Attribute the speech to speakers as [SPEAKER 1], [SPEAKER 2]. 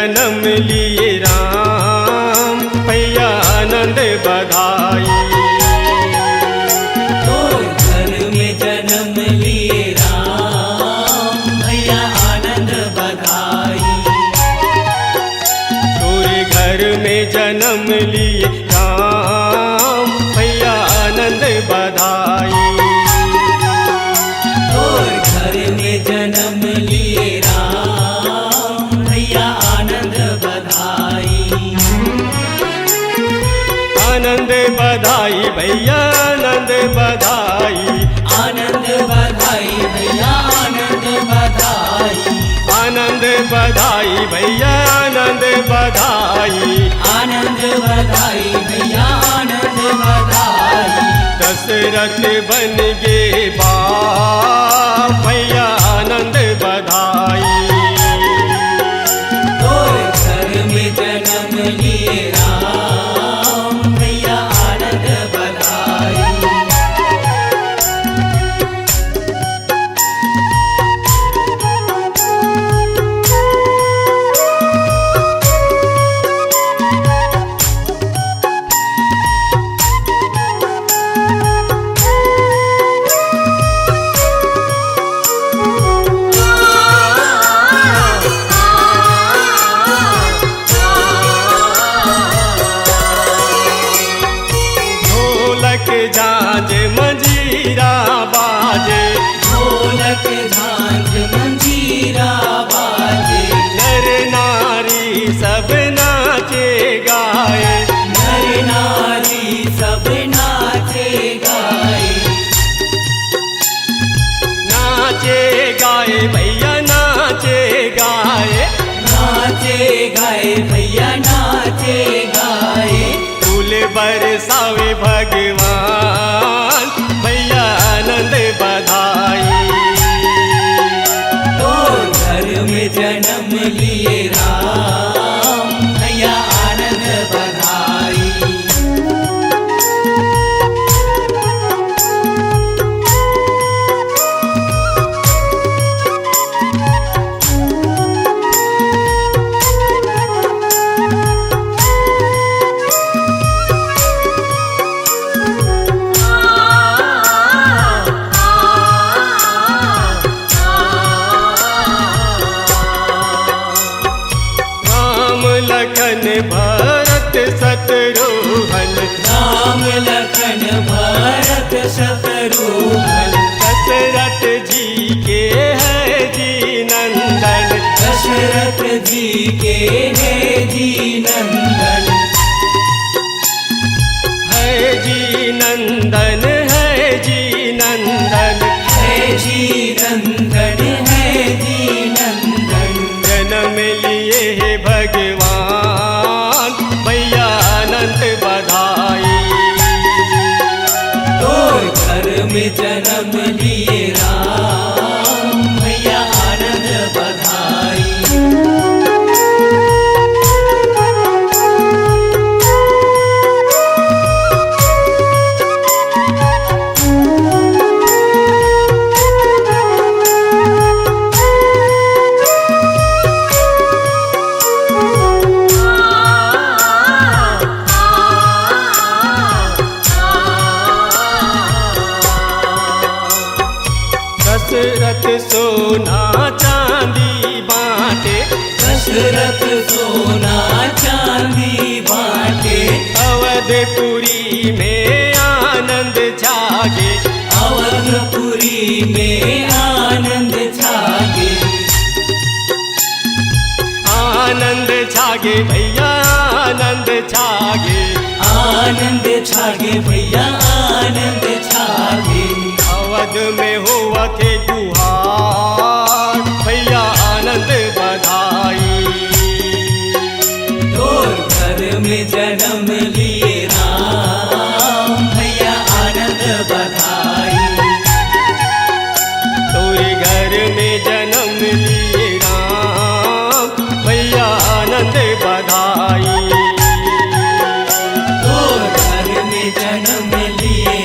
[SPEAKER 1] जन्म लिए राम भैया आनंद बधाई।
[SPEAKER 2] तोर घर में जन्म लिए राम भैया आनंद बधाई।
[SPEAKER 1] तोरे घर में जन्म लिए राम भैया आनंद बधाई।
[SPEAKER 2] तोर घर में जन्म लिए राम भैया आनंद बधाई।
[SPEAKER 1] आनंद बधाई भैया आनंद बधाई।
[SPEAKER 2] आनंद बधाई भैया आनंद बधाई।
[SPEAKER 1] आनंद बधाई भैया आनंद बधाई।
[SPEAKER 2] आनंद बधाई भैया आनंद बधाई।
[SPEAKER 1] दशरथ बन गे बाप भैया आनंद बधाई।
[SPEAKER 2] तोर घर में जन्म लिए राम भैया आनंद बधाई।
[SPEAKER 1] झांझ मंजीरा बाजे।
[SPEAKER 2] ढोलक झांझ मंजीरा बाजे।
[SPEAKER 1] नर नारी सब नाचे गाए।
[SPEAKER 2] नर नारी सब नाचे गाए।
[SPEAKER 1] नाचे गाए भैया नाचे गाए।
[SPEAKER 2] नाचे गाए भैया नाचे गाए।
[SPEAKER 1] फूल बरसावे भगवान भैया आनंद बधाई।
[SPEAKER 2] तोर घर में जन्म लिए राम भैया आनंद बधाई।
[SPEAKER 1] लखन भरत शत्रुघ्न।
[SPEAKER 2] राम लखन भरत शत्रुघ्न।
[SPEAKER 1] दशरथ जी के है जी नंदन।
[SPEAKER 2] दशरथ जी के है जी नंदन।
[SPEAKER 1] है जी नंदन है जी नंदन।
[SPEAKER 2] है जी नंदन है जी नंदन।
[SPEAKER 1] जन्म लिए है भगवान भैया आनंद बधाई।
[SPEAKER 2] तोर घर में जन्म लिए राम भैया आनंद बधाई।
[SPEAKER 1] दशरथ सोना चांदी बांटे।
[SPEAKER 2] दशरथ सोना चांदी बांटे।
[SPEAKER 1] अवधपुरी में आनंद छागे।
[SPEAKER 2] अवधपुरी में आनंद छागे।
[SPEAKER 1] आनंद छागे भैया आनंद छागे।
[SPEAKER 2] आनंद छागे भैया आनंद छागे।
[SPEAKER 1] अवध में हुआ थे गुहार भैया आनंद बधाई।
[SPEAKER 2] तोर घर में जन्म लिए राम भैया आनंद बधाई।
[SPEAKER 1] तोरे घर में जन्म लिए राम भैया आनंद बधाई।
[SPEAKER 2] तोर घर में जन्म लिए